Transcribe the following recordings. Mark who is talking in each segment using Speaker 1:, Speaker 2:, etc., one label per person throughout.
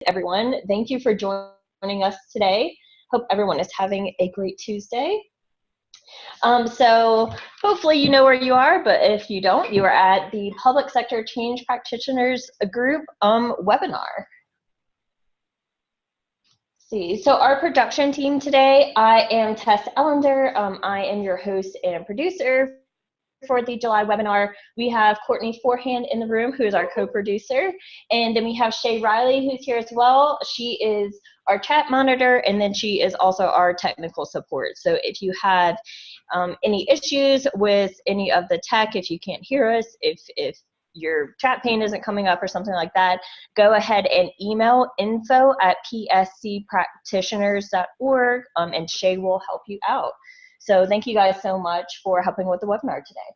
Speaker 1: everyone. Thank you for joining us today. Hope everyone is having a great Tuesday. So hopefully you know where you are, but if you don't, you are at the Public Sector Change Practitioners Group webinar. So our production team today, I am Tess Ellender. I am your host and producer for the July webinar. We have Courtney Forehand in the room, who is our co-producer, and then we have Shay Riley, who's here as well. She is our chat monitor, and then she is also our technical support. So if you have any issues with any of the tech, if you can't hear us, if your chat pane isn't coming up or something like that, go ahead and email info@pscpractitioners.org, and Shay will help you out. So thank you guys so much for helping with the webinar today.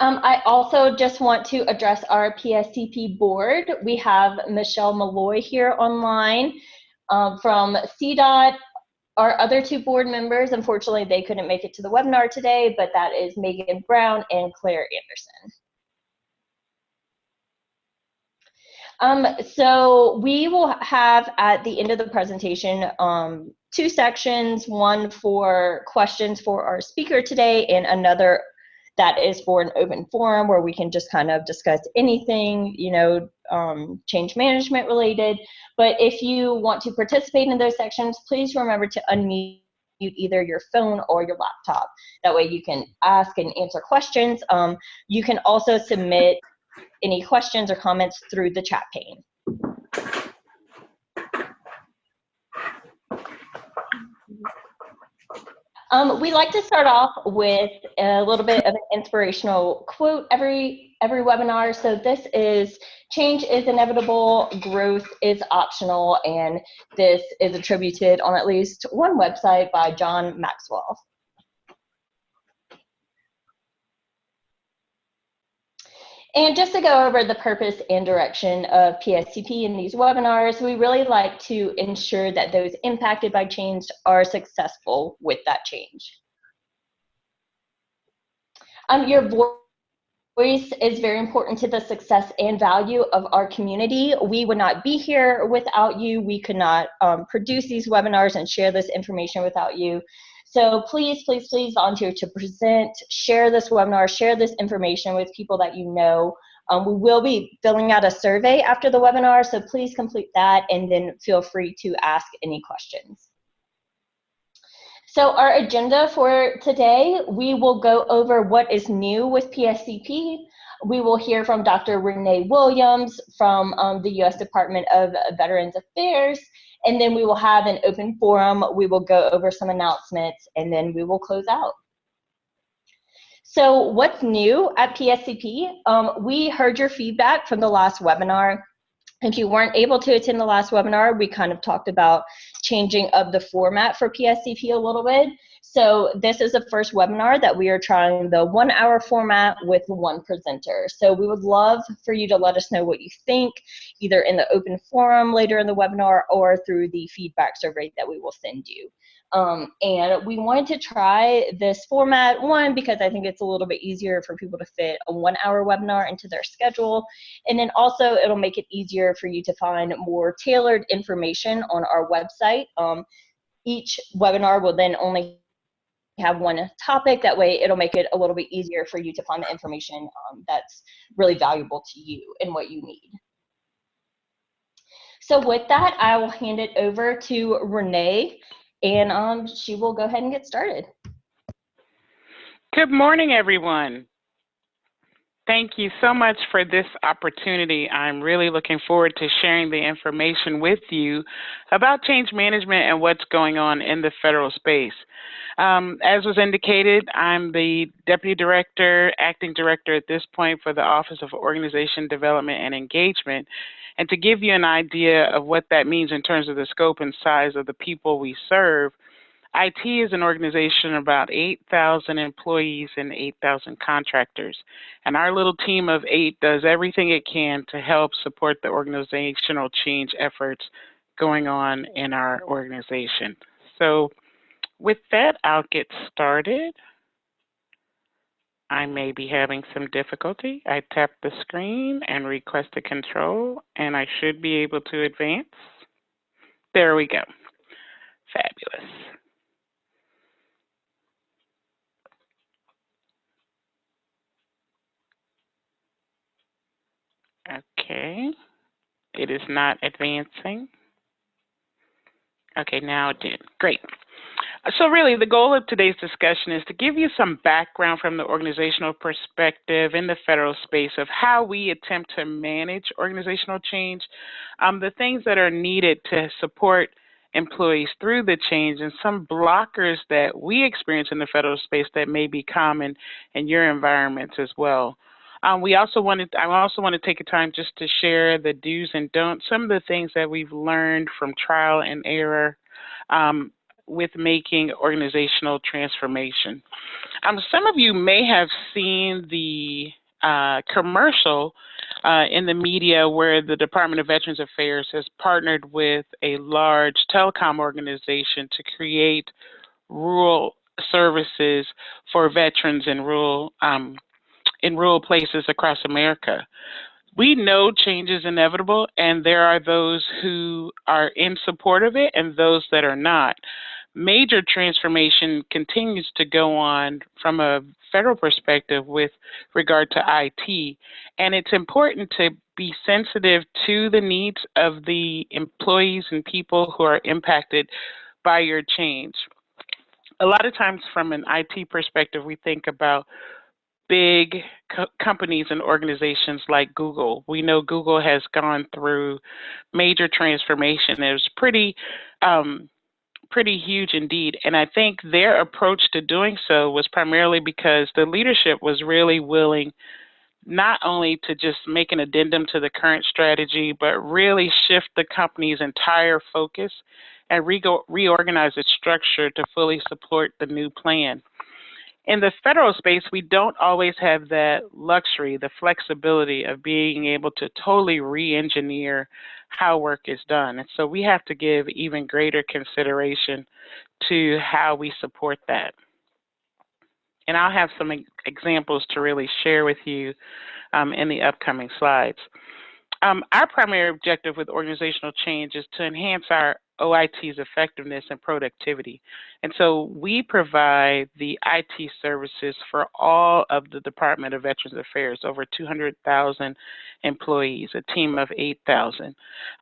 Speaker 1: I also just want to address our PSCP board. We have Michelle Malloy here online from CDOT. Our other two board members, unfortunately, they couldn't make it to the webinar today, but that is Megan Brown and Claire Anderson. So we will have at the end of the presentation two sections, one for questions for our speaker today and another that is for an open forum where we can just kind of discuss anything, you know, change management related. But if you want to participate in those sections, please remember to unmute either your phone or your laptop. That way you can ask and answer questions. You can also submit any questions or comments through the chat pane. We like to start off with a little bit of an inspirational quote every webinar. So this is, change is inevitable, growth is optional, and this is attributed on at least one website by John Maxwell. And just to go over the purpose and direction of PSCP in these webinars, we really like to ensure that those impacted by change are successful with that change. Your voice is very important to the success and value of our community. We would not be here without you. We could not produce these webinars and share this information without you. So please, please, please volunteer to present, share this webinar, share this information with people that you know. We will be filling out a survey after the webinar, so please complete that and then feel free to ask any questions. So our agenda for today, we will go over what is new with PSCP. We will hear from Dr. Renee Williams from the U.S. Department of Veterans Affairs, and then we will have an open forum. We will go over some announcements, and then we will close out. So what's new at PSCP? We heard your feedback from the last webinar. If you weren't able to attend the last webinar, we kind of talked about changing of the format for PSCP a little bit. So this is the first webinar that we are trying the 1 hour format with one presenter. So we would love for you to let us know what you think, either in the open forum later in the webinar or through the feedback survey that we will send you. And we wanted to try this format, one, because I think it's a little bit easier for people to fit a 1 hour webinar into their schedule. And then also it'll make it easier for you to find more tailored information on our website. Each webinar will then only have one topic. That way it'll make it a little bit easier for you to find the information that's really valuable to you and what you need. So with that, I will hand it over to Renee, and she will go ahead and get started.
Speaker 2: Good morning, everyone. Thank you so much for this opportunity. I'm really looking forward to sharing the information with you about change management and what's going on in the federal space. As was indicated, I'm the Deputy Director, Acting Director at this point for the Office of Organization Development and Engagement. And to give you an idea of what that means in terms of the scope and size of the people we serve, IT is an organization of about 8,000 employees and 8,000 contractors. And our little team of 8 does everything it can to help support the organizational change efforts going on in our organization. So with that, I'll get started. I may be having some difficulty. I tap the screen and request a control, and I should be able to advance. There we go. Fabulous. Okay, it is not advancing. Okay, now it did. Great. So really, the goal of today's discussion is to give you some background from the organizational perspective in the federal space of how we attempt to manage organizational change, the things that are needed to support employees through the change, and some blockers that we experience in the federal space that may be common in your environments as well. I also want to take a time just to share the do's and don'ts, some of the things that we've learned from trial and error with making organizational transformation. Some of you may have seen the commercial in the media where the Department of Veterans Affairs has partnered with a large telecom organization to create rural services for veterans in rural places across America. We know change is inevitable, and there are those who are in support of it and those that are not. Major transformation continues to go on from a federal perspective with regard to IT, and it's important to be sensitive to the needs of the employees and people who are impacted by your change. A lot of times from an IT perspective, we think about big companies and organizations like Google. We know Google has gone through major transformation. It was pretty huge indeed. And I think their approach to doing so was primarily because the leadership was really willing not only to just make an addendum to the current strategy, but really shift the company's entire focus and reorganize its structure to fully support the new plan. In the federal space, we don't always have that luxury, the flexibility of being able to totally re-engineer how work is done. And so we have to give even greater consideration to how we support that. And I'll have some examples to really share with you in the upcoming slides. Our primary objective with organizational change is to enhance our OIT's effectiveness and productivity. And so we provide the IT services for all of the Department of Veterans Affairs, over 200,000 employees, a team of 8,000.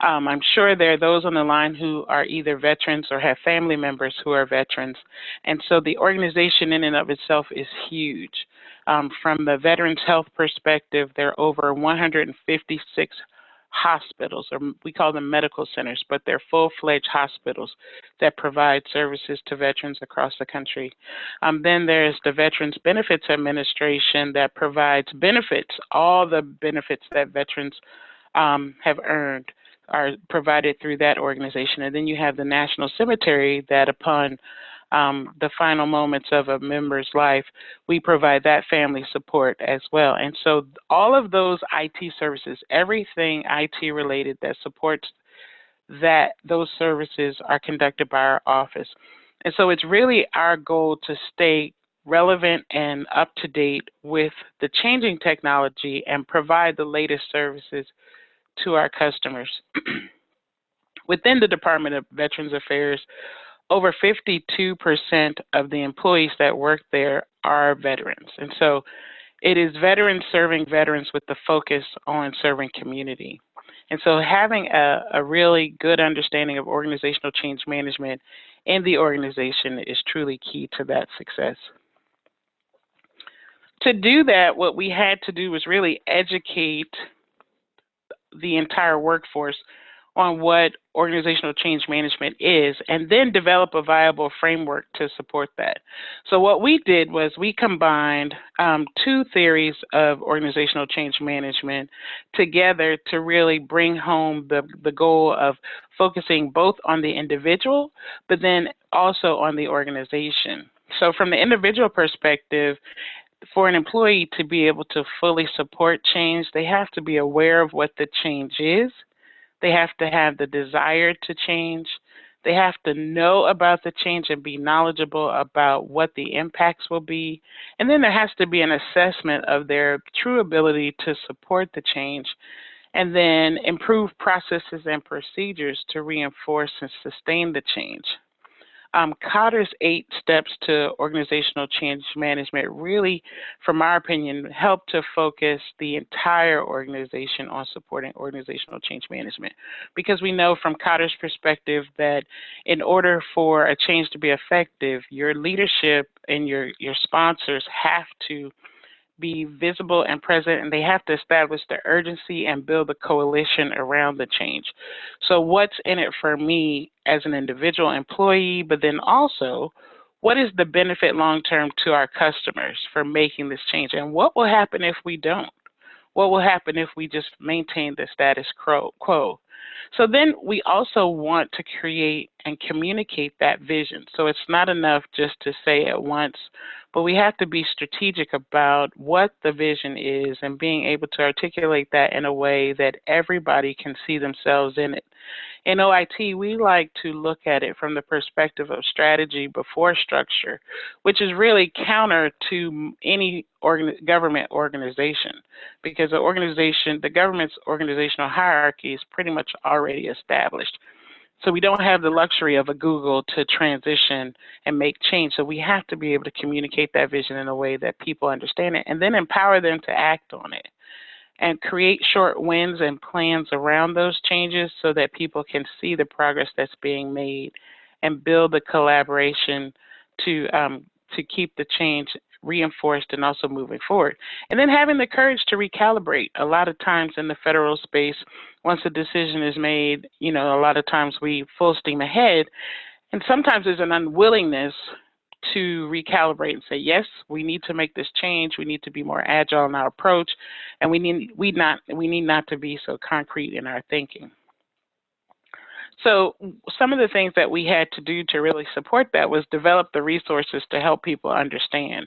Speaker 2: I'm sure there are those on the line who are either veterans or have family members who are veterans. And so the organization in and of itself is huge. From the Veterans Health perspective, there are over 156 hospitals, or we call them medical centers, but they're full-fledged hospitals that provide services to veterans across the country. Then there's the Veterans Benefits Administration that provides benefits. All the benefits that veterans have earned are provided through that organization. And then you have the National Cemetery that upon the final moments of a member's life, we provide that family support as well. And so all of those IT services, everything IT related that supports those services are conducted by our office. And so it's really our goal to stay relevant and up to date with the changing technology and provide the latest services to our customers. Within the Department of Veterans Affairs, over 52% of the employees that work there are veterans. And so it is veterans serving veterans with the focus on serving community. And so having a really good understanding of organizational change management in the organization is truly key to that success. To do that, what we had to do was really educate the entire workforce on what organizational change management is, and then develop a viable framework to support that. So what we did was we combined two theories of organizational change management together to really bring home the goal of focusing both on the individual, but then also on the organization. So from the individual perspective, for an employee to be able to fully support change, they have to be aware of what the change is. They have to have the desire to change. They have to know about the change and be knowledgeable about what the impacts will be. And then there has to be an assessment of their true ability to support the change, and then improve processes and procedures to reinforce and sustain the change. Cotter's 8 steps to organizational change management really, from our opinion, help to focus the entire organization on supporting organizational change management. Because we know from Cotter's perspective that in order for a change to be effective, your leadership and your sponsors have to be visible and present, and they have to establish the urgency and build a coalition around the change. So what's in it for me as an individual employee, but then also what is the benefit long-term to our customers for making this change, and what will happen if we don't? What will happen if we just maintain the status quo? So then we also want to create and communicate that vision. So it's not enough just to say it once, but we have to be strategic about what the vision is and being able to articulate that in a way that everybody can see themselves in it. In OIT, we like to look at it from the perspective of strategy before structure, which is really counter to any government organization, because the government's organizational hierarchy is pretty much already established. So we don't have the luxury of a Google to transition and make change. So we have to be able to communicate that vision in a way that people understand it, and then empower them to act on it, and create short wins and plans around those changes so that people can see the progress that's being made and build the collaboration to keep the change reinforced and also moving forward. And then having the courage to recalibrate. A lot of times in the federal space, once a decision is made, a lot of times we full steam ahead, and sometimes there's an unwillingness to recalibrate and say, yes, we need to make this change. We need to be more agile in our approach, and we need not to be so concrete in our thinking. So some of the things that we had to do to really support that was develop the resources to help people understand.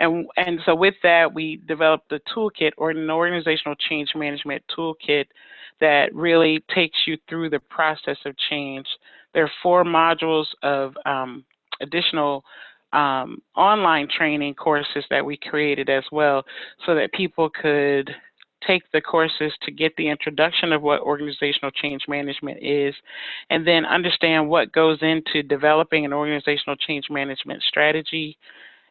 Speaker 2: And so with that, we developed a toolkit, or an organizational change management toolkit, that really takes you through the process of change. There are 4 modules of additional online training courses that we created as well, so that people could take the courses to get the introduction of what organizational change management is, and then understand what goes into developing an organizational change management strategy.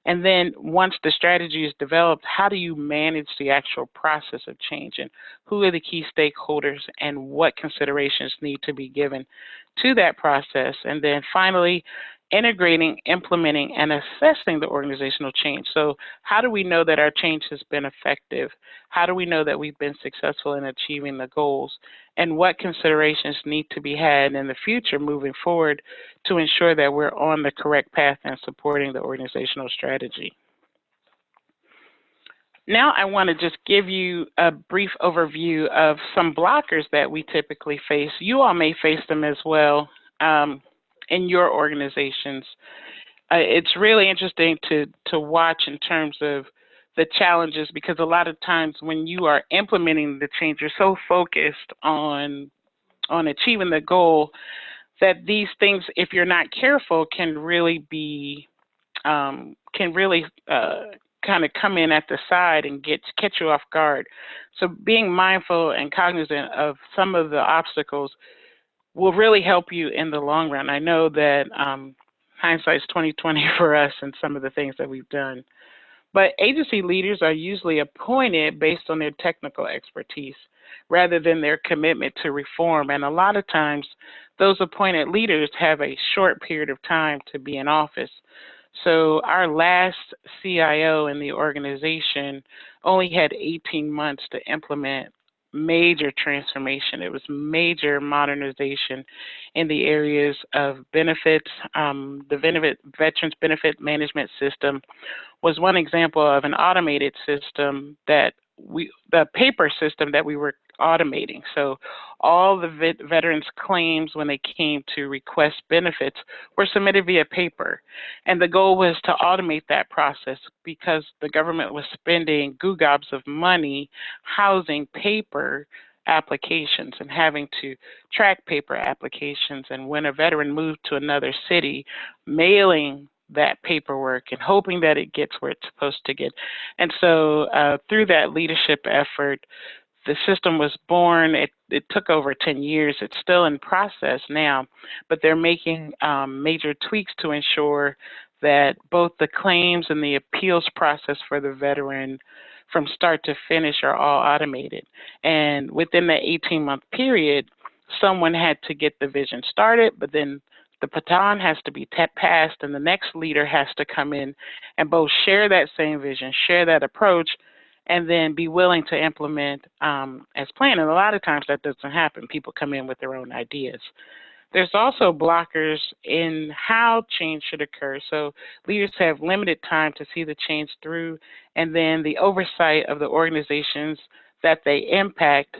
Speaker 2: And then once the strategy is developed, how do you manage the actual process of change, and who are the key stakeholders, and what considerations need to be given to that process? And then finally, integrating, implementing, and assessing the organizational change. So how do we know that our change has been effective? How do we know that we've been successful in achieving the goals? And what considerations need to be had in the future moving forward to ensure that we're on the correct path and supporting the organizational strategy? Now I want to just give you a brief overview of some blockers that we typically face. You all may face them as well in your organizations. It's really interesting to watch in terms of the challenges, because a lot of times when you are implementing the change, you're so focused on achieving the goal that these things, if you're not careful, can really be kind of come in at the side and catch you off guard. So being mindful and cognizant of some of the obstacles will really help you in the long run. I know that hindsight's 20/20 for us and some of the things that we've done. But agency leaders are usually appointed based on their technical expertise rather than their commitment to reform. And a lot of times, those appointed leaders have a short period of time to be in office. So our last CIO in the organization only had 18 months to implement major transformation. It was major modernization in the areas of benefits. The Veterans Benefit Management System was one example of an automated system that the paper system that we were automating. So all the veterans' claims when they came to request benefits were submitted via paper. And the goal was to automate that process because the government was spending goo gobs of money housing paper applications and having to track paper applications, and when a veteran moved to another city, mailing that paperwork and hoping that it gets where it's supposed to get. And so through that leadership effort, the system was born. It took over 10 years. It's still in process now, but they're making major tweaks to ensure that both the claims and the appeals process for the veteran from start to finish are all automated. And within the 18-month period, someone had to get the vision started, but then the baton has to be passed, and the next leader has to come in and both share that same vision, share that approach, and then be willing to implement as planned. And a lot of times that doesn't happen. People come in with their own ideas. There's also blockers in how change should occur. So leaders have limited time to see the change through, and then the oversight of the organizations that they impact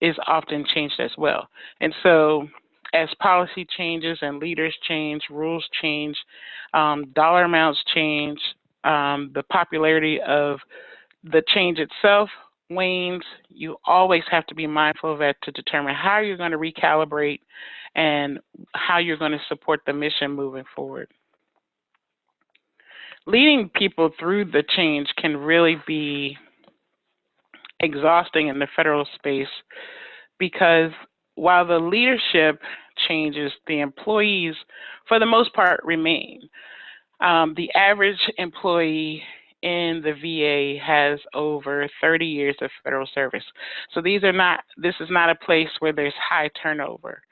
Speaker 2: is often changed as well. And so as policy changes and leaders change, rules change, dollar amounts change, the popularity of the change itself wanes, you always have to be mindful of that to determine how you're going to recalibrate and how you're going to support the mission moving forward. Leading people through the change can really be exhausting in the federal space because while the leadership changes, the employees, for the most part, remain. The average employee in the VA has over 30 years of federal service. So this is not a place where there's high turnover.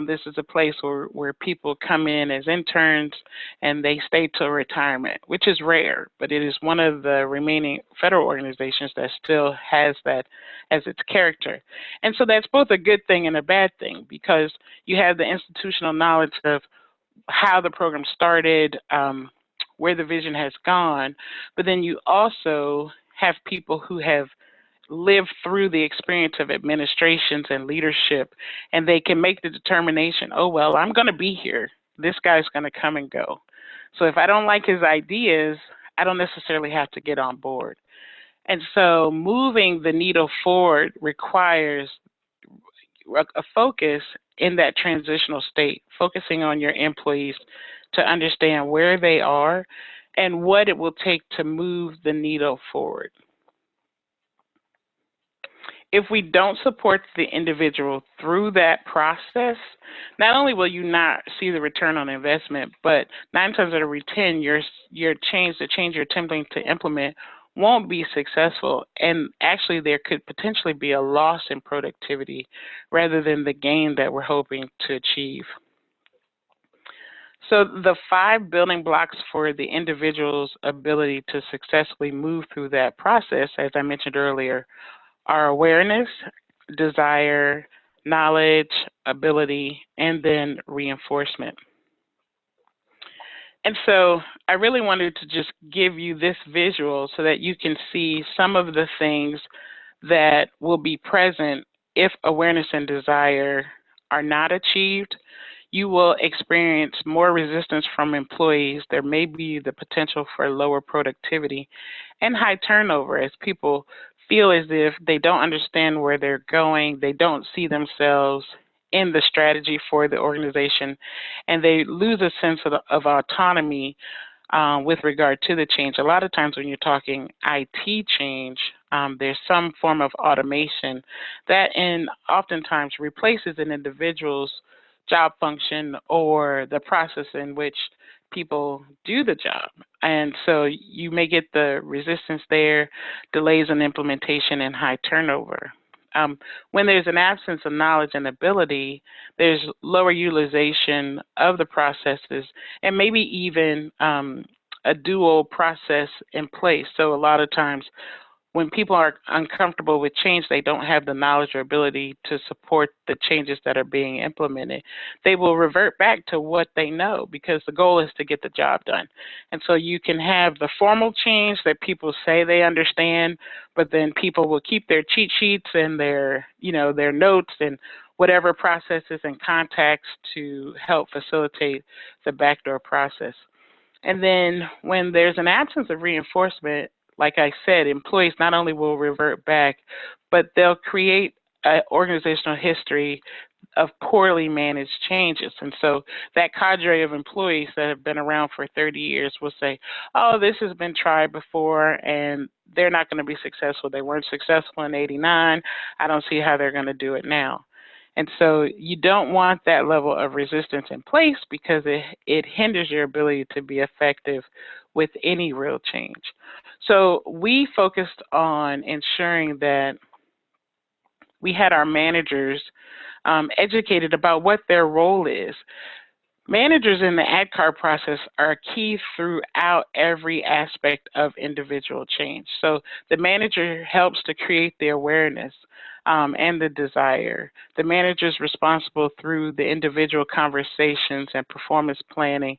Speaker 2: This is a place where people come in as interns and they stay till retirement, which is rare, but it is one of the remaining federal organizations that still has that as its character. And so that's both a good thing and a bad thing because you have the institutional knowledge of how the program started, where the vision has gone, but then you also have people who have lived through the experience of administrations and leadership, and they can make the determination, oh, well, I'm going to be here. This guy's going to come and go. So if I don't like his ideas, I don't necessarily have to get on board. And so moving the needle forward requires a focus in that transitional state, focusing on your employees to understand where they are and what it will take to move the needle forward. If we don't support the individual through that process, not only will you not see the return on investment, but 9 times out of 10, the change you're attempting to implement won't be successful. And actually, there could potentially be a loss in productivity rather than the gain that we're hoping to achieve. So the 5 building blocks for the individual's ability to successfully move through that process, as I mentioned earlier, are awareness, desire, knowledge, ability, and then reinforcement. And so I really wanted to just give you this visual so that you can see some of the things that will be present if awareness and desire are not achieved. You will experience more resistance from employees. There may be the potential for lower productivity and high turnover as people feel as if they don't understand where they're going, they don't see themselves in the strategy for the organization, and they lose a sense of autonomy with regard to the change. A lot of times when you're talking IT change, there's some form of automation that oftentimes replaces an individual's job function or the process in which people do the job. And so you may get the resistance there, delays in implementation, and high turnover. When there's an absence of knowledge and ability, there's lower utilization of the processes and maybe even a dual process in place. So a lot of times when people are uncomfortable with change, they don't have the knowledge or ability to support the changes that are being implemented. They will revert back to what they know because the goal is to get the job done. And so you can have the formal change that people say they understand, but then people will keep their cheat sheets and their notes and whatever processes and contacts to help facilitate the backdoor process. And then when there's an absence of reinforcement, like I said, employees not only will revert back, but they'll create organizational history of poorly managed changes. And so that cadre of employees that have been around for 30 years will say, oh, this has been tried before and they're not going to be successful. They weren't successful in '89. I don't see how they're going to do it now. And so you don't want that level of resistance in place because it hinders your ability to be effective with any real change. So we focused on ensuring that we had our managers educated about what their role is. Managers in the ADKAR process are key throughout every aspect of individual change. So the manager helps to create the awareness and the desire. The manager is responsible through the individual conversations and performance planning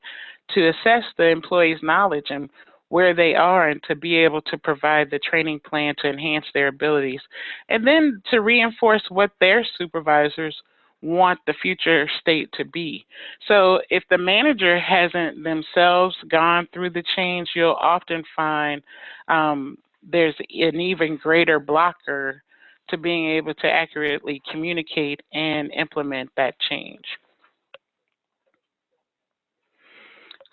Speaker 2: to assess the employee's knowledge and where they are and to be able to provide the training plan to enhance their abilities, and then to reinforce what their supervisors want the future state to be. So if the manager hasn't themselves gone through the change, you'll often find there's an even greater blocker to being able to accurately communicate and implement that change.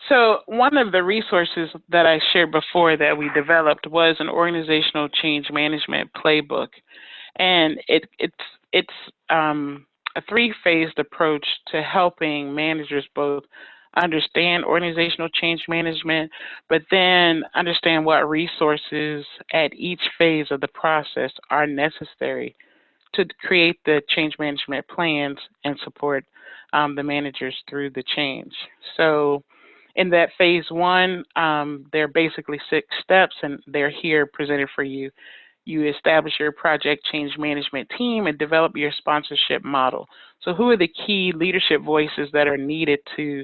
Speaker 2: So one of the resources that I shared before that we developed was an organizational change management playbook. And it's a three-phased approach to helping managers both understand organizational change management, but then understand what resources at each phase of the process are necessary to create the change management plans and support the managers through the change. So in that phase one, there are basically 6 steps, and they're here presented for you. You establish your project change management team and develop your sponsorship model. So who are the key leadership voices that are needed to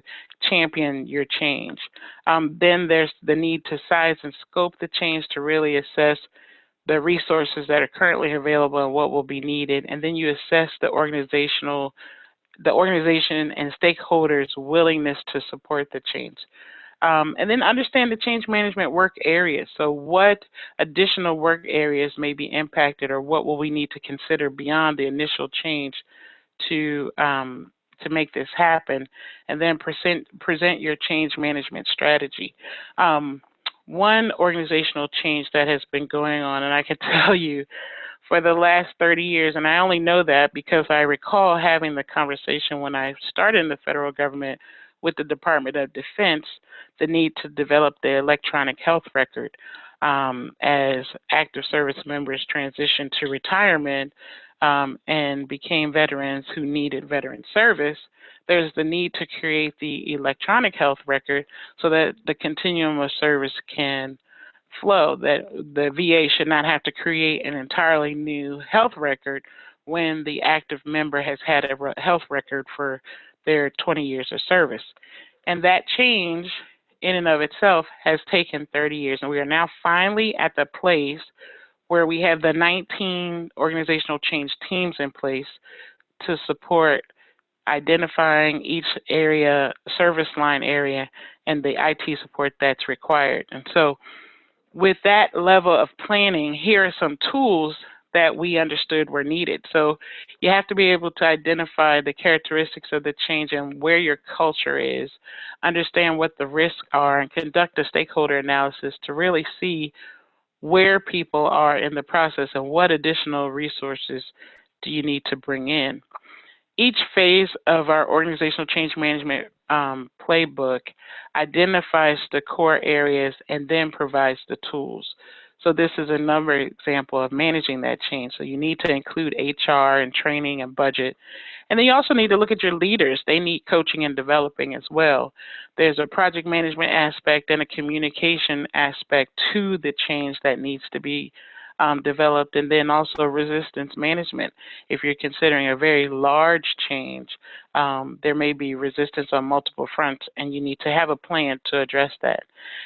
Speaker 2: champion your change? Then there's the need to size and scope the change to really assess the resources that are currently available and what will be needed. And then you assess the organization and stakeholders' willingness to support the change. And then understand the change management work areas. So what additional work areas may be impacted, or what will we need to consider beyond the initial change to make this happen, and then present your change management strategy. One organizational change that has been going on, and I can tell you, for the last 30 years, and I only know that because I recall having the conversation when I started in the federal government with the Department of Defense, the need to develop the electronic health record as active service members transitioned to retirement and became veterans who needed veteran service. There's the need to create the electronic health record so that the continuum of service can flow, that the VA should not have to create an entirely new health record when the active member has had a health record for their 20 years of service. And that change in and of itself has taken 30 years, and we are now finally at the place where we have the 19 organizational change teams in place to support identifying each area, service line area, and the IT support that's required. And so with that level of planning, here are some tools that we understood were needed. So you have to be able to identify the characteristics of the change and where your culture is, understand what the risks are, and conduct a stakeholder analysis to really see where people are in the process and what additional resources do you need to bring in. Each phase of our organizational change management playbook identifies the core areas and then provides the tools. So this is another example of managing that change. So you need to include HR and training and budget. And then you also need to look at your leaders. They need coaching and developing as well. There's a project management aspect and a communication aspect to the change that needs to be developed, and then also resistance management. If you're considering a very large change, there may be resistance on multiple fronts, and you need to have a plan to address that.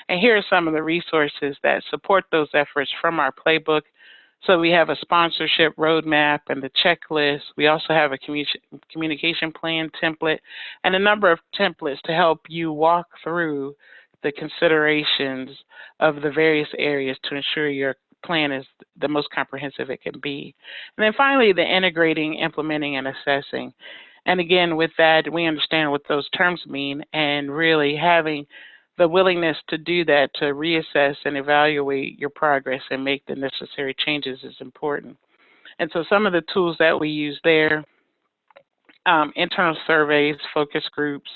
Speaker 2: And here are some of the resources that support those efforts from our playbook. So we have a sponsorship roadmap and the checklist. We also have a communication plan template and a number of templates to help you walk through the considerations of the various areas to ensure your plan is the most comprehensive it can be. And then finally, the integrating, implementing, and assessing. And again, with that, we understand what those terms mean, and really having the willingness to do that, to reassess and evaluate your progress and make the necessary changes is important. And so some of the tools that we use there, internal surveys, focus groups.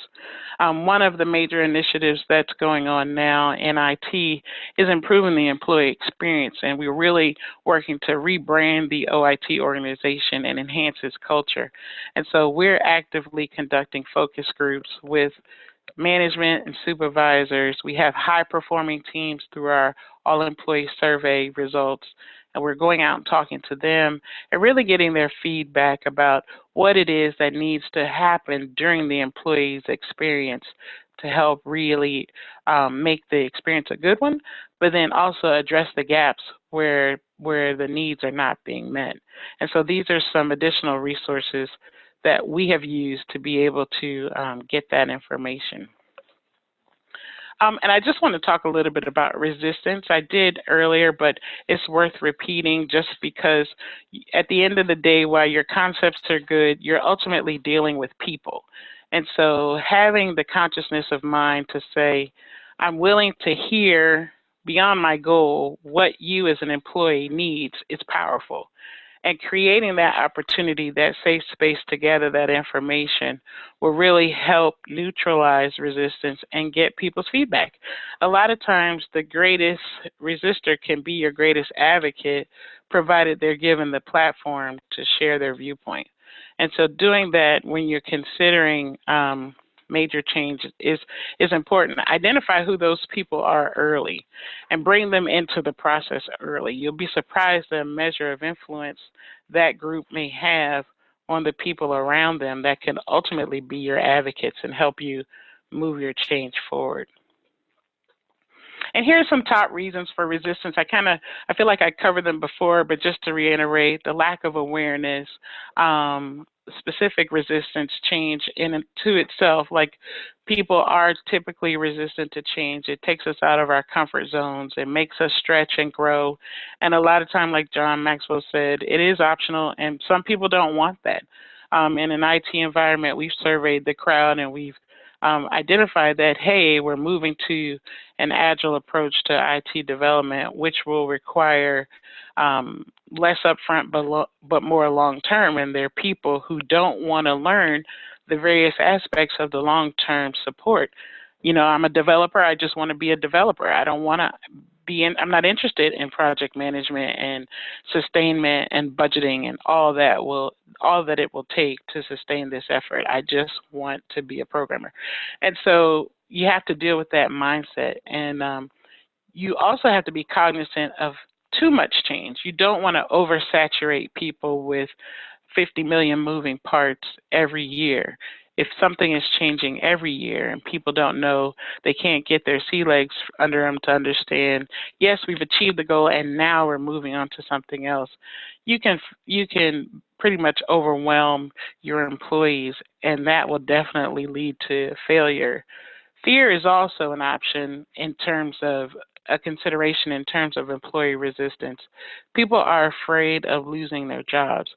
Speaker 2: One of the major initiatives that's going on now in IT is improving the employee experience, and we're really working to rebrand the OIT organization and enhance its culture. And so we're actively conducting focus groups with management and supervisors. We have high-performing teams through our all-employee survey results, and we're going out and talking to them and really getting their feedback about what it is that needs to happen during the employee's experience to help really make the experience a good one, but then also address the gaps where the needs are not being met. And so these are some additional resources that we have used to be able to get that information. And I just want to talk a little bit about resistance. I did earlier, but it's worth repeating just because at the end of the day, while your concepts are good, you're ultimately dealing with people. And so having the consciousness of mind to say, I'm willing to hear beyond my goal what you as an employee needs is powerful. And creating that opportunity, that safe space to gather that information will really help neutralize resistance and get people's feedback. A lot of times the greatest resistor can be your greatest advocate, provided they're given the platform to share their viewpoint. And so doing that when you're considering major change is important. Identify who those people are early and bring them into the process early. You'll be surprised the measure of influence that group may have on the people around them that can ultimately be your advocates and help you move your change forward. And here are some top reasons for resistance. I feel like I covered them before, but just to reiterate, the lack of awareness, specific resistance, change in and to itself, like people are typically resistant to change. It takes us out of our comfort zones. It makes us stretch and grow. And a lot of time, like John Maxwell said, it is optional, and some people don't want that. In an IT environment, we've surveyed the crowd and we've identified that, hey, we're moving to an agile approach to IT development, which will require less upfront but more long-term, and there are people who don't want to learn the various aspects of the long-term support. You know, I'm a developer, I just want to be a developer. I don't want to I'm not interested in project management and sustainment and budgeting and all that it will take to sustain this effort. I just want to be a programmer. And so you have to deal with that mindset. And you also have to be cognizant of too much change. You don't want to oversaturate people with 50 million moving parts every year. If something is changing every year and people don't know, they can't get their sea legs under them to understand, yes, we've achieved the goal and now we're moving on to something else, you can pretty much overwhelm your employees, and that will definitely lead to failure. Fear is also an option in terms of a consideration in terms of employee resistance. People are afraid of losing their jobs.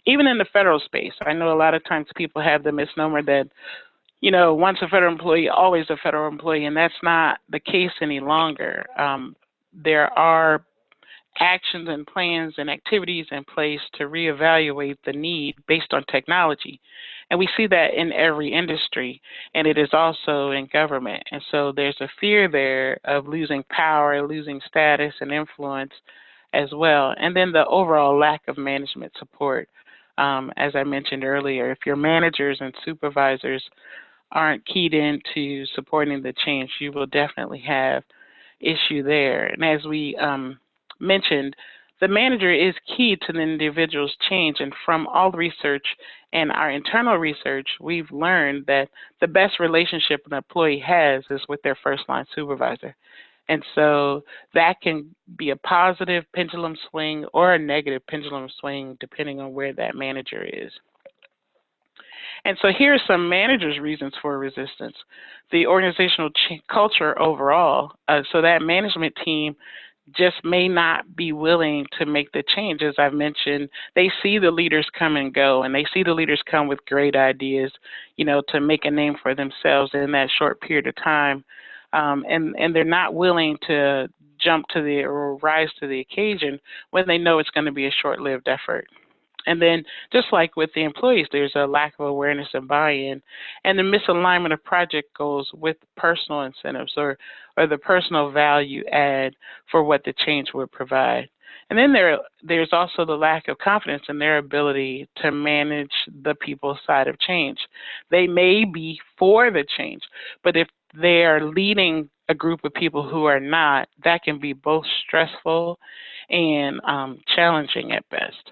Speaker 2: Even in the federal space, I know a lot of times people have the misnomer that, you know, once a federal employee, always a federal employee, and that's not the case any longer. There are actions and plans and activities in place to reevaluate the need based on technology. And we see that in every industry, and it is also in government. And so there's a fear there of losing power, losing status and influence as well. And then the overall lack of management support. As I mentioned earlier, if your managers and supervisors aren't keyed into supporting the change, you will definitely have issue there. And as we mentioned, the manager is key to the individual's change. And from all the research and our internal research, we've learned that the best relationship an employee has is with their first line supervisor. And so that can be a positive pendulum swing or a negative pendulum swing, depending on where that manager is. And so here are some managers' reasons for resistance. The organizational culture overall, so that management team just may not be willing to make the change. As I've mentioned, they see the leaders come and go, and they see the leaders come with great ideas, to make a name for themselves in that short period of time. And they're not willing to jump to or rise to the occasion when they know it's going to be a short-lived effort. And then, just like with the employees, there's a lack of awareness and buy-in, and the misalignment of project goals with personal incentives or the personal value add for what the change would provide. And then there's also the lack of confidence in their ability to manage the people side of change. They may be for the change, but if they are leading a group of people who are not, that can be both stressful and challenging at best.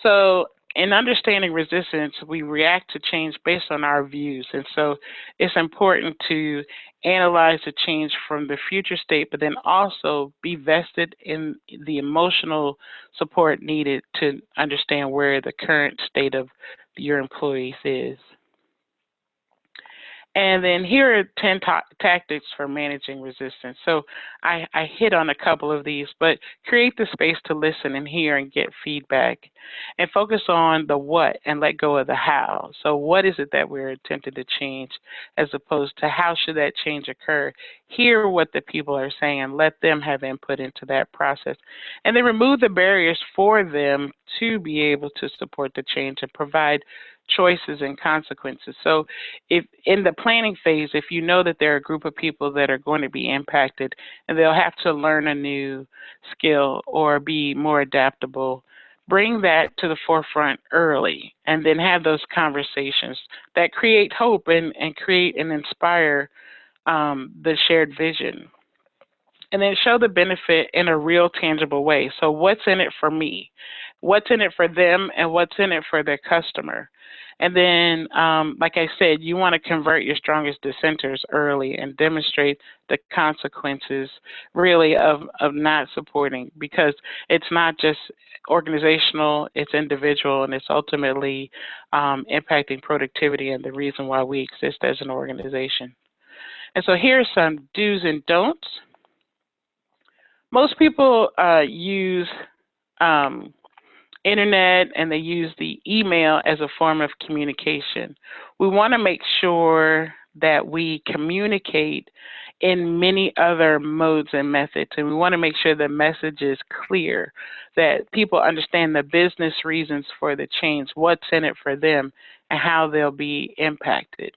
Speaker 2: So in understanding resistance, we react to change based on our views. And so it's important to analyze the change from the future state, but then also be vested in the emotional support needed to understand where the current state of your employees is. And then here are 10 tactics for managing resistance. So I hit on a couple of these, but create the space to listen and hear and get feedback, and focus on the what and let go of the how. So what is it that we're attempting to change, as opposed to how should that change occur? Hear what the people are saying and let them have input into that process. And then remove the barriers for them to be able to support the change and provide choices and consequences. So if in the planning phase, if you know that there are a group of people that are going to be impacted and they'll have to learn a new skill or be more adaptable, bring that to the forefront early, and then have those conversations that create hope and create and inspire the shared vision. And then show the benefit in a real, tangible way. So what's in it for me? What's in it for them, and what's in it for their customer? And then, like I said, you want to convert your strongest dissenters early and demonstrate the consequences, really, of not supporting, because it's not just organizational, it's individual, and it's ultimately impacting productivity and the reason why we exist as an organization. And so here are some do's and don'ts. Most people use internet and they use the email as a form of communication. We want to make sure that we communicate in many other modes and methods, and we want to make sure the message is clear, that people understand the business reasons for the change, what's in it for them, and how they'll be impacted.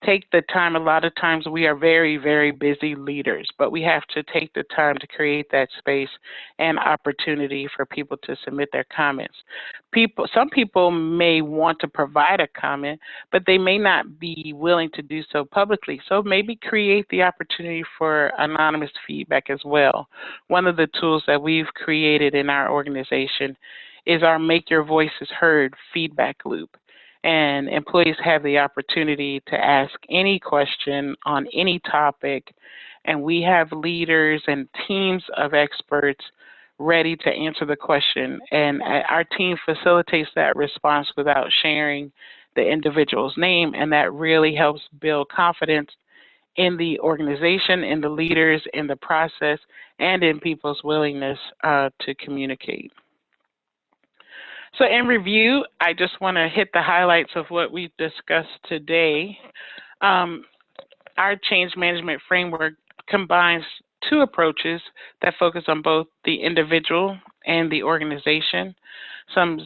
Speaker 2: Take the time. A lot of times we are very, very busy leaders, but we have to take the time to create that space and opportunity for people to submit their comments. Some people may want to provide a comment, but they may not be willing to do so publicly. So maybe create the opportunity for anonymous feedback as well. One of the tools that we've created in our organization is our Make Your Voices Heard feedback loop. And employees have the opportunity to ask any question on any topic, and we have leaders and teams of experts ready to answer the question, and our team facilitates that response without sharing the individual's name, and that really helps build confidence in the organization, in the leaders, in the process, and in people's willingness to communicate. So in review, I just want to hit the highlights of what we've discussed today. Our change management framework combines two approaches that focus on both the individual and the organization. Some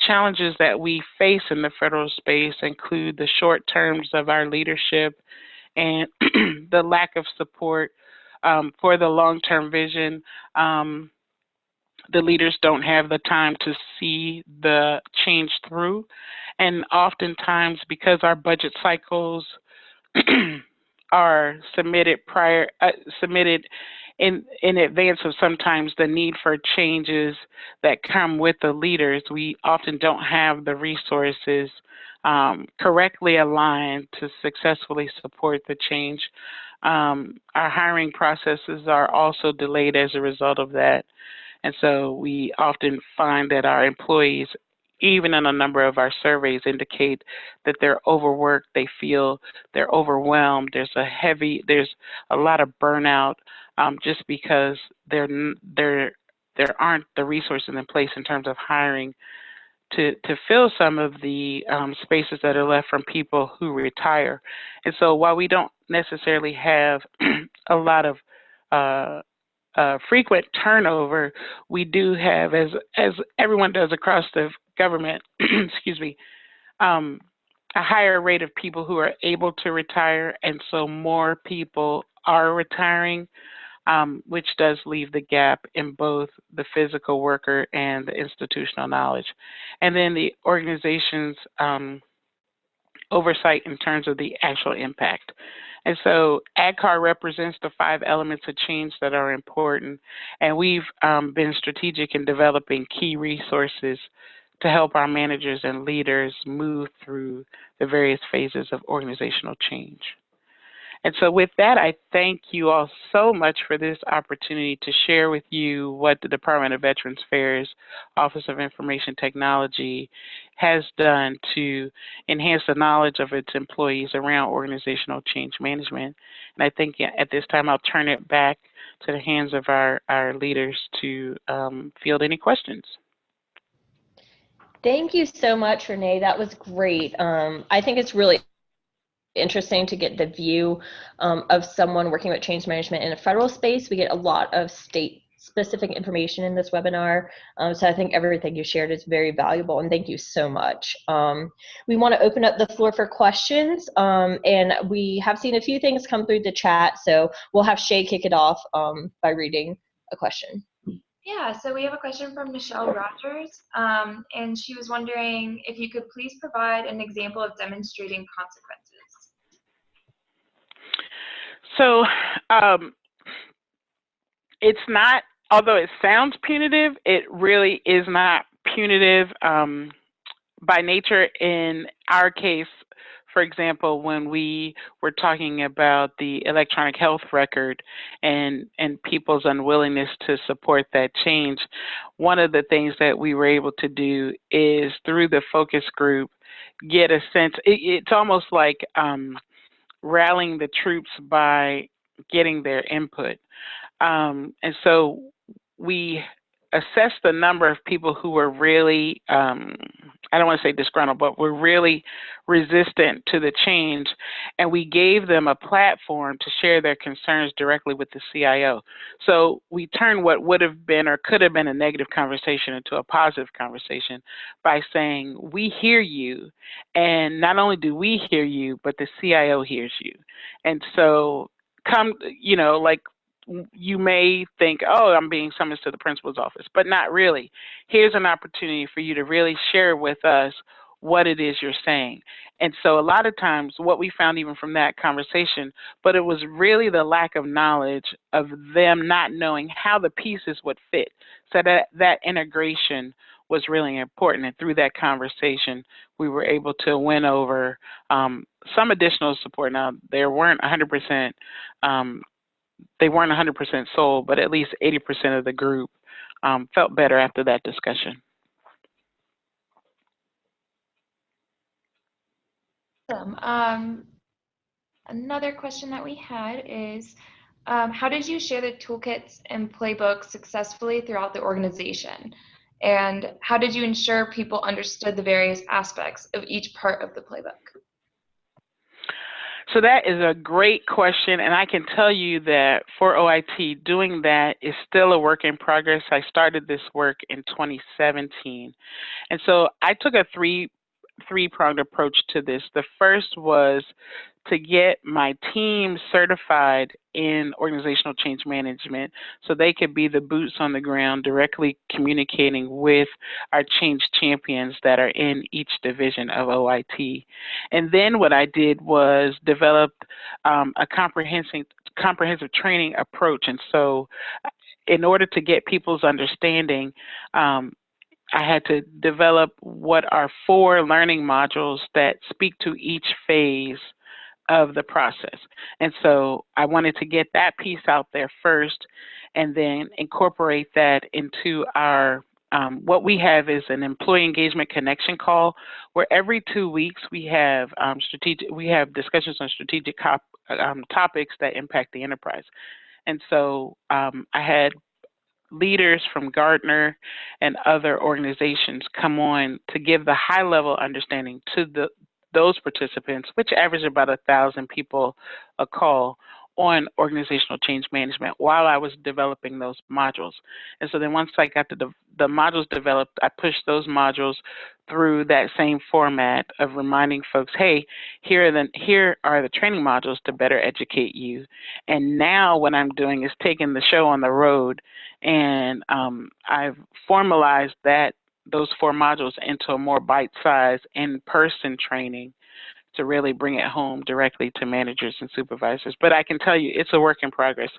Speaker 2: challenges that we face in the federal space include the short terms of our leadership and the lack of support for the long-term vision. The leaders don't have the time to see the change through. And oftentimes, because our budget cycles are submitted in advance of sometimes the need for changes that come with the leaders, we often don't have the resources correctly aligned to successfully support the change. Our hiring processes are also delayed as a result of that. And so we often find that our employees even in a number of our surveys, indicate that they're overworked, they feel they're overwhelmed, there's a lot of burnout, just because there aren't the resources in place in terms of hiring to fill some of the spaces that are left from people who retire. And so while we don't necessarily have a lot of frequent turnover, we do have, as everyone does across the government, excuse me, a higher rate of people who are able to retire, and so more people are retiring, which does leave the gap in both the physical worker and the institutional knowledge. And then the organization's oversight in terms of the actual impact. And so ADCAR represents the 5 elements of change that are important, and we've been strategic in developing key resources to help our managers and leaders move through the various phases of organizational change. And so with that, I thank you all so much for this opportunity to share with you what the Department of Veterans Affairs Office of Information Technology has done to enhance the knowledge of its employees around organizational change management. And I think at this time, I'll turn it back to the hands of our leaders to field any questions.
Speaker 1: Thank you so much, Renee. That was great. I think it's really interesting to get the view of someone working with change management in a federal space. We get a lot of state-specific information in this webinar, so I think everything you shared is very valuable, and thank you so much. We want to open up the floor for questions, and we have seen a few things come through the chat, so we'll have Shay kick it off by reading a question.
Speaker 3: Yeah, so we have a question from Michelle Rogers, and she was wondering if you could please provide an example of demonstrating consequences.
Speaker 2: So it's not, although it sounds punitive, it really is not punitive by nature. In our case, for example, when we were talking about the electronic health record and people's unwillingness to support that change, one of the things that we were able to do is through the focus group get a sense, it's almost like rallying the troops by getting their input. And so we assessed the number of people who were really, I don't want to say disgruntled, but were really resistant to the change. And we gave them a platform to share their concerns directly with the CIO. So we turned what would have been or could have been a negative conversation into a positive conversation by saying, we hear you. And not only do we hear you, but the CIO hears you. And so come, you know, like, you may think, oh, I'm being summoned to the principal's office, but not really. Here's an opportunity for you to really share with us what it is you're saying. And so a lot of times what we found even from that conversation, but it was really the lack of knowledge of them not knowing how the pieces would fit. So that integration was really important. And through that conversation, we were able to win over some additional support. Now, they weren't 100% sold, but at least 80% of the group felt better after that discussion.
Speaker 3: Awesome. Another question that we had is, how did you share the toolkits and playbooks successfully throughout the organization? And how did you ensure people understood the various aspects of each part of the playbook?
Speaker 2: So that is a great question, and I can tell you that for OIT, doing that is still a work in progress. I started this work in 2017, and so I took a three-pronged approach to this. The first was to get my team certified in organizational change management so they could be the boots on the ground directly communicating with our change champions that are in each division of OIT. And then what I did was develop a comprehensive training approach. And so in order to get people's understanding, I had to develop what are 4 learning modules that speak to each phase of the process. And so I wanted to get that piece out there first and then incorporate that into our what we have is an employee engagement connection call, where every 2 weeks we have discussions on strategic topics that impact the enterprise. And so I had leaders from Gartner and other organizations come on to give the high-level understanding to those participants, which average about 1,000 people a call, on organizational change management while I was developing those modules. And so then once I got the modules developed, I pushed those modules through that same format of reminding folks, hey, here are the training modules to better educate you. And now what I'm doing is taking the show on the road, and I've formalized those 4 modules into a more bite-sized in-person training to really bring it home directly to managers and supervisors. But I can tell you it's a work in progress,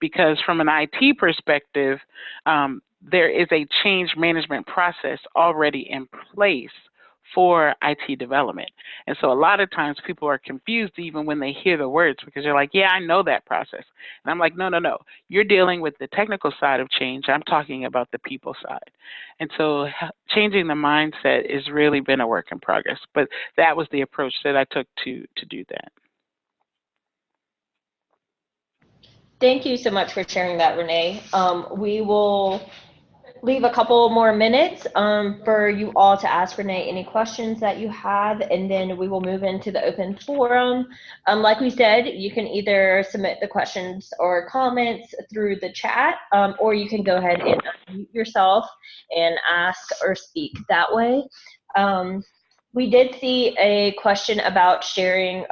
Speaker 2: because from an IT perspective, there is a change management process already in place for IT development. And so a lot of times people are confused even when they hear the words, because they're like, yeah, I know that process. And I'm like, no. You're dealing with the technical side of change. I'm talking about the people side. And so changing the mindset has really been a work in progress. But that was the approach that I took to do that.
Speaker 1: Thank you so much for sharing that, Renee. We will leave a couple more minutes for you all to ask Renee any questions that you have, and then we will move into the open forum. Like we said, you can either submit the questions or comments through the chat, or you can go ahead and unmute yourself and ask or speak that way. We did see a question about sharing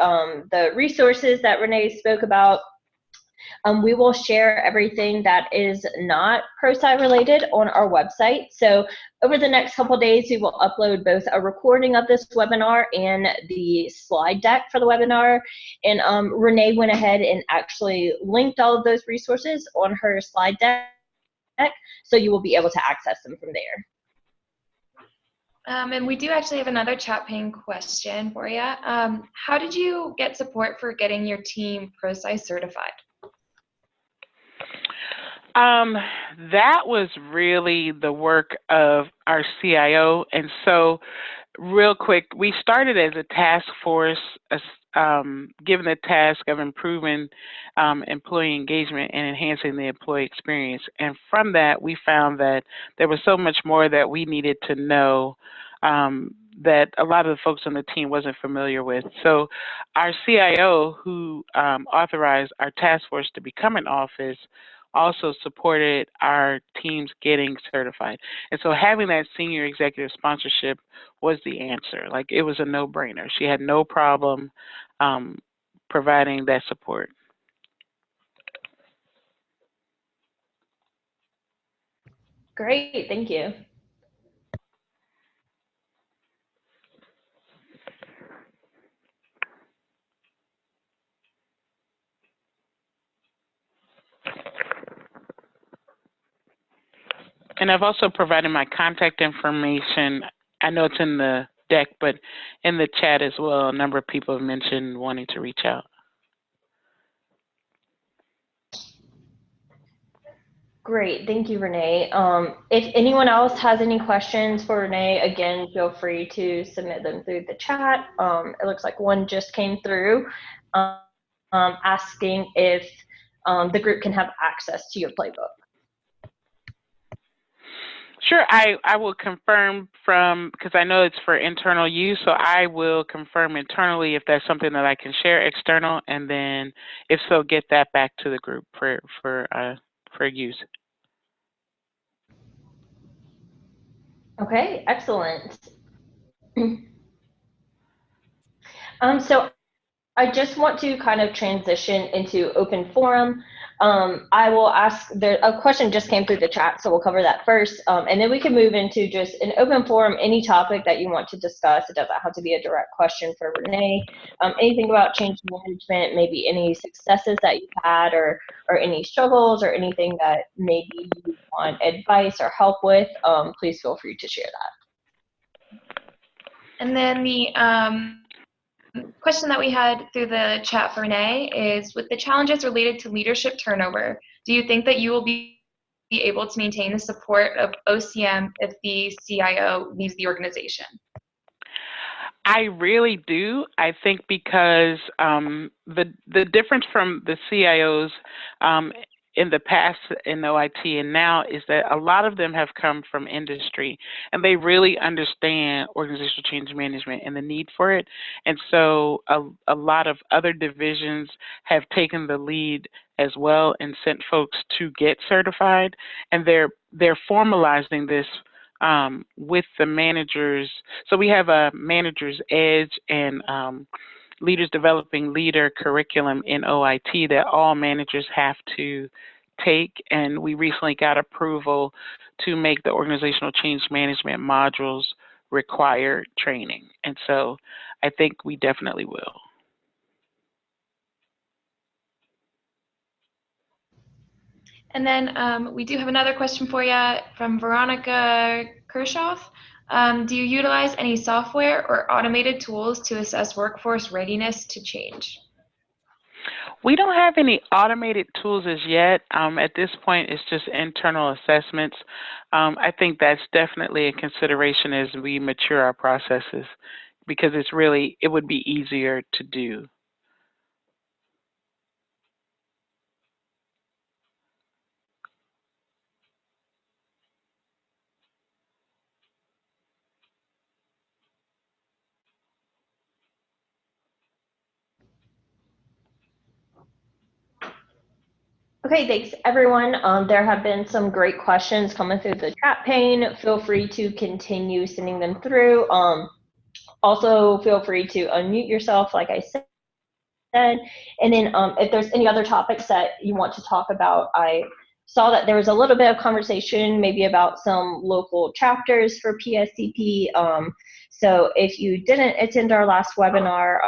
Speaker 1: the resources that Renee spoke about. We will share everything that is not ProSci related on our website. So over the next couple of days, we will upload both a recording of this webinar and the slide deck for the webinar. And Renee went ahead and actually linked all of those resources on her slide deck, so you will be able to access them from there.
Speaker 3: And we do actually have another chat pane question for you. How did you get support for getting your team ProSci certified?
Speaker 2: That was really the work of our CIO. And so real quick, we started as a task force, given the task of improving employee engagement and enhancing the employee experience. And from that, we found that there was so much more that we needed to know that a lot of the folks on the team wasn't familiar with. So our CIO, who authorized our task force to become an office, also supported our teams getting certified. And so having that senior executive sponsorship was the answer. Like, it was a no-brainer. She had no problem providing that support.
Speaker 1: Great, thank you.
Speaker 2: And I've also provided my contact information. I know it's in the deck, but in the chat as well, a number of people have mentioned wanting to reach out.
Speaker 1: Great, thank you, Renee. If anyone else has any questions for Renee, again, feel free to submit them through the chat. It looks like one just came through asking if the group can have access to your playbook.
Speaker 2: Sure, I will confirm because I know it's for internal use, so I will confirm internally if that's something that I can share external, and then if so, get that back to the group for use.
Speaker 1: Okay, excellent. So I just want to kind of transition into open forum. I will ask, a question just came through the chat, so we'll cover that first. And then we can move into just an open forum, any topic that you want to discuss. It doesn't have to be a direct question for Renee. Anything about change management, maybe any successes that you've had, or any struggles, or anything that maybe you want advice or help with, please feel free to share that.
Speaker 3: And then the question that we had through the chat for Renee is, with the challenges related to leadership turnover, do you think that you will be be able to maintain the support of OCM if the CIO leaves the organization?
Speaker 2: I really do. I think because the difference from the CIOs in the past in OIT and now is that a lot of them have come from industry and they really understand organizational change management and the need for it. And so a lot of other divisions have taken the lead as well and sent folks to get certified, and they're formalizing this with the managers. So we have a manager's edge and leaders developing leader curriculum in OIT that all managers have to take. And we recently got approval to make the organizational change management modules require training. And so I think we definitely will.
Speaker 3: And then we do have another question for you from Veronica Kershoff. Do you utilize any software or automated tools to assess workforce readiness to change?
Speaker 2: We don't have any automated tools as yet. At this point, it's just internal assessments. I think that's definitely a consideration as we mature our processes, because it would be easier to do.
Speaker 1: Okay, thanks everyone. There have been some great questions coming through the chat pane. Feel free to continue sending them through. Also, feel free to unmute yourself, like I said. And then if there's any other topics that you want to talk about, I saw that there was a little bit of conversation maybe about some local chapters for PSCP. So if you didn't attend our last webinar,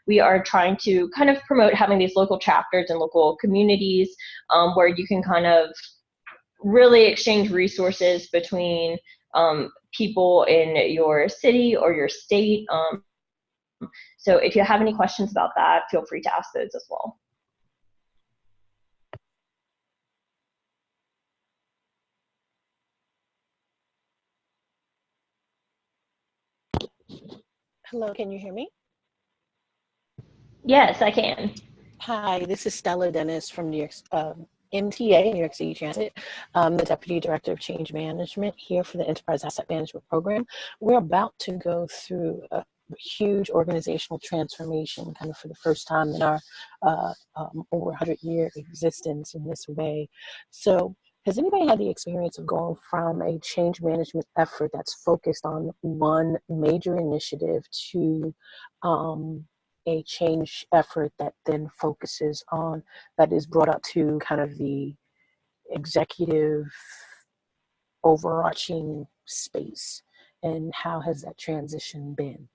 Speaker 1: we are trying to kind of promote having these local chapters and local communities where you can kind of really exchange resources between people in your city or your state. So if you have any questions about that, feel free to ask those as well.
Speaker 4: Hello, can you hear me?
Speaker 1: Yes, I can.
Speaker 4: Hi, this is Stella Dennis from New York, MTA, New York City Transit, the Deputy Director of Change Management here for the Enterprise Asset Management Program. We're about to go through a huge organizational transformation kind of for the first time in our over 100-year existence in this way. So has anybody had the experience of going from a change management effort that's focused on one major initiative to a change effort that then focuses on, that is brought up to kind of the executive overarching space? And how has that transition been?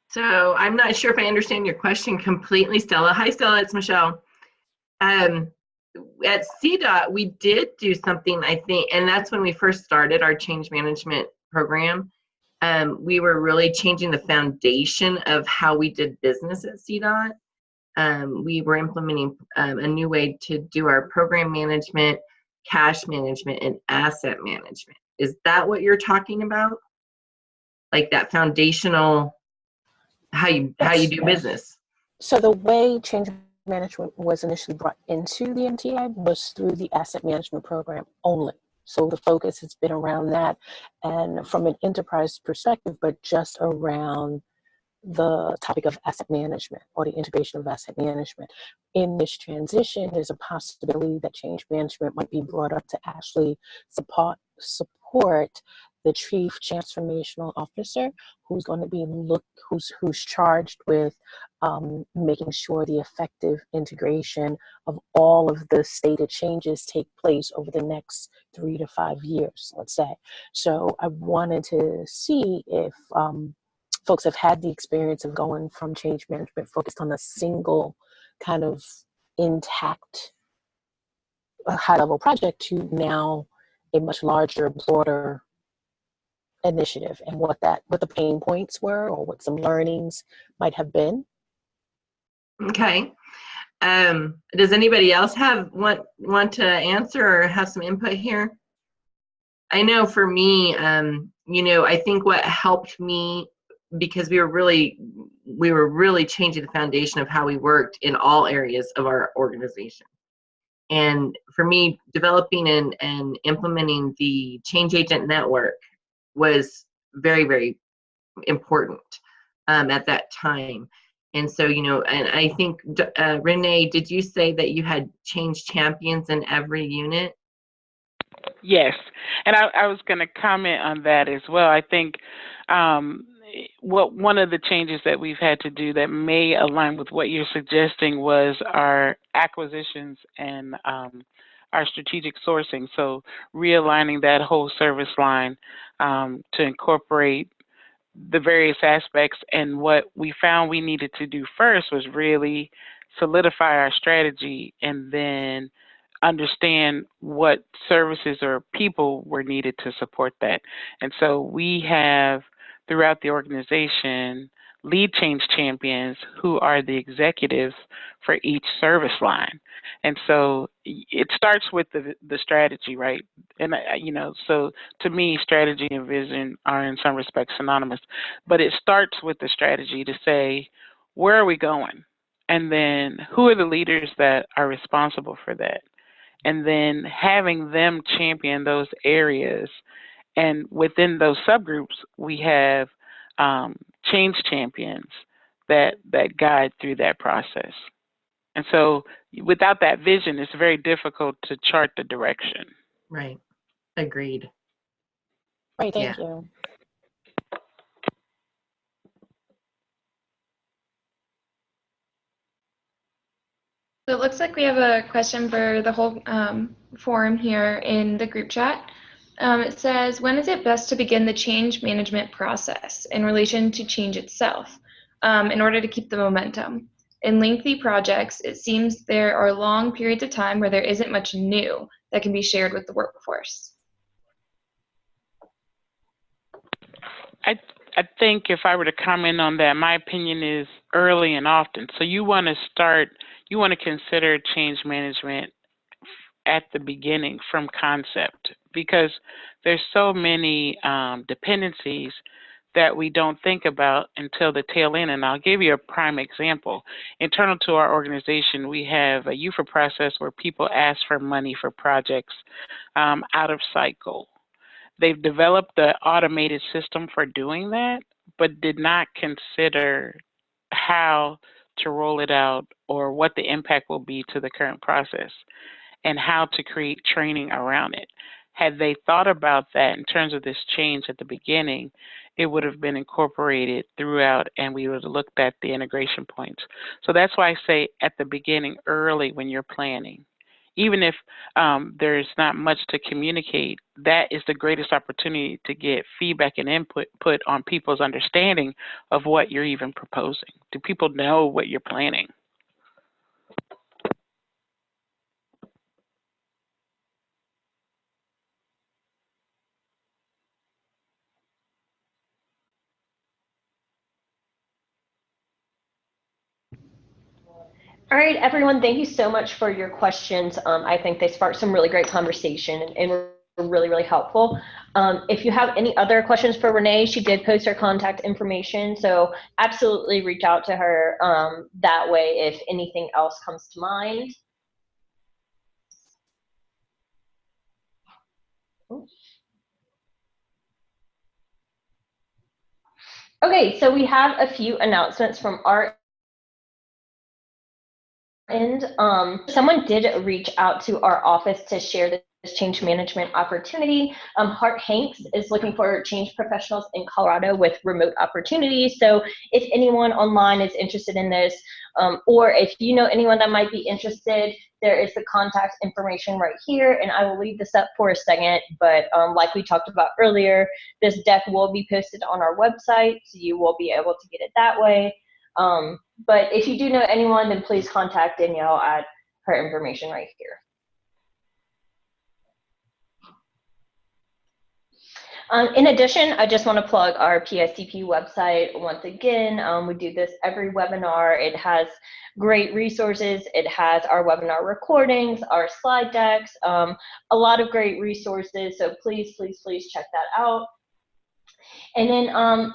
Speaker 5: So I'm not sure if I understand your question completely, Stella. Hi, Stella, it's Michelle. At CDOT, we did do something, I think, and that's when we first started our change management program. We were really changing the foundation of how we did business at CDOT. We were implementing a new way to do our program management, cash management, and asset management. Is that what you're talking about? Like that foundational, how you do business?
Speaker 4: So the way change management was initially brought into the MTA was through the asset management program only. So the focus has been around that, and from an enterprise perspective, but just around the topic of asset management or the integration of asset management. In this transition, there's a possibility that change management might be brought up to actually support the chief transformational officer, who's going to be who's charged with making sure the effective integration of all of the stated changes take place over the next 3 to 5 years, let's say. So I wanted to see if folks have had the experience of going from change management focused on a single kind of intact high-level project to now a much larger, broader initiative and what the pain points were or what some learnings might have been.
Speaker 5: Okay. Does anybody else want to answer or have some input here? I know for me, I think what helped me, because we were really changing the foundation of how we worked in all areas of our organization. And for me, developing and implementing the change agent network was very, very important at that time. And so, and I think, Renee, did you say that you had change champions in every unit?
Speaker 2: Yes, and I was going to comment on that as well. I think one of the changes that we've had to do that may align with what you're suggesting was our acquisitions and our strategic sourcing. So realigning that whole service line to incorporate the various aspects. And what we found we needed to do first was really solidify our strategy and then understand what services or people were needed to support that. And so we have throughout the organization lead change champions who are the executives for each service line. And so it starts with the strategy, right? And, so to me, strategy and vision are in some respects synonymous, but it starts with the strategy to say, where are we going? And then who are the leaders that are responsible for that? And then having them champion those areas. And within those subgroups, we have change champions that guide through that process. And so without that vision, it's very difficult to chart the direction.
Speaker 5: Right. Agreed.
Speaker 4: Right, thank you.
Speaker 3: So it looks like we have a question for the whole forum here in the group chat. It says, when is it best to begin the change management process in relation to change itself in order to keep the momentum? In lengthy projects, it seems there are long periods of time where there isn't much new that can be shared with the workforce.
Speaker 2: I think if I were to comment on that, my opinion is early and often. So you want to consider change management at the beginning from concept, because there's so many dependencies that we don't think about until the tail end. And I'll give you a prime example. Internal to our organization, we have a UFA process where people ask for money for projects out of cycle. They've developed the automated system for doing that, but did not consider how to roll it out or what the impact will be to the current process and how to create training around it. Had they thought about that in terms of this change at the beginning, it would have been incorporated throughout and we would have looked at the integration points. So that's why I say at the beginning, early when you're planning. Even if there's not much to communicate, that is the greatest opportunity to get feedback and input on people's understanding of what you're even proposing. Do people know what you're planning?
Speaker 1: All right, everyone, thank you so much for your questions. I think they sparked some really great conversation and were really, really helpful. If you have any other questions for Renee, she did post her contact information, so absolutely reach out to her that way if anything else comes to mind. Okay, so we have a few announcements from our end. Someone did reach out to our office to share this change management opportunity. Hart Hanks is looking for change professionals in Colorado with remote opportunities. So if anyone online is interested in this, or if you know anyone that might be interested, there is the contact information right here, and I will leave this up for a second, but like we talked about earlier, this deck will be posted on our website, so you will be able to get it that way. But if you do know anyone, then please contact Danielle at her information right here. In addition, I just want to plug our PSCP website once again. We do this every webinar. It has great resources. It has our webinar recordings, our slide decks, a lot of great resources. So please, please, please check that out. And then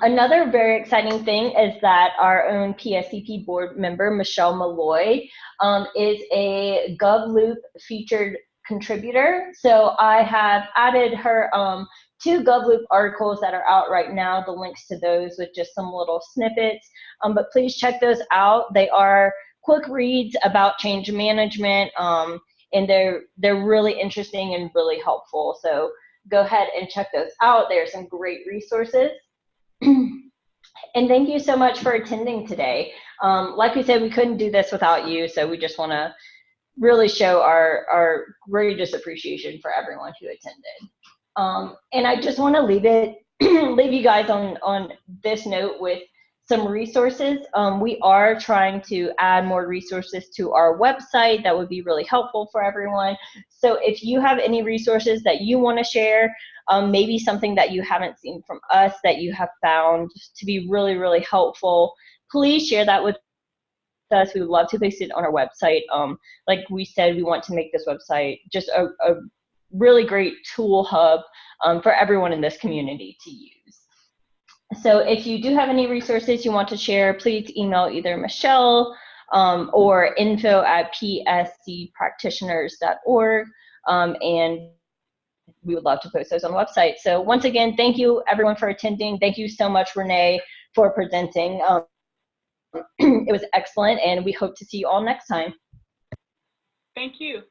Speaker 1: another very exciting thing is that our own PSCP board member, Michelle Malloy, is a GovLoop featured contributor. So I have added her 2 GovLoop articles that are out right now, the links to those with just some little snippets. But please check those out. They are quick reads about change management, and they're really interesting and really helpful. So go ahead and check those out. There are some great resources. And thank you so much for attending today. Like we said, we couldn't do this without you, so we just want to really show our greatest appreciation for everyone who attended. And I just want to leave you guys on this note with some resources. We are trying to add more resources to our website that would be really helpful for everyone. So if you have any resources that you want to share, maybe something that you haven't seen from us that you have found to be really, really helpful, please share that with us. We would love to place it on our website. Like we said, we want to make this website just a really great tool hub for everyone in this community to use. So if you do have any resources you want to share, please email either Michelle or info@pscpractitioners.org, and we would love to post those on the website. So once again, thank you everyone for attending. Thank you so much, Renee, for presenting. It was excellent, and we hope to see you all next time.
Speaker 2: Thank you.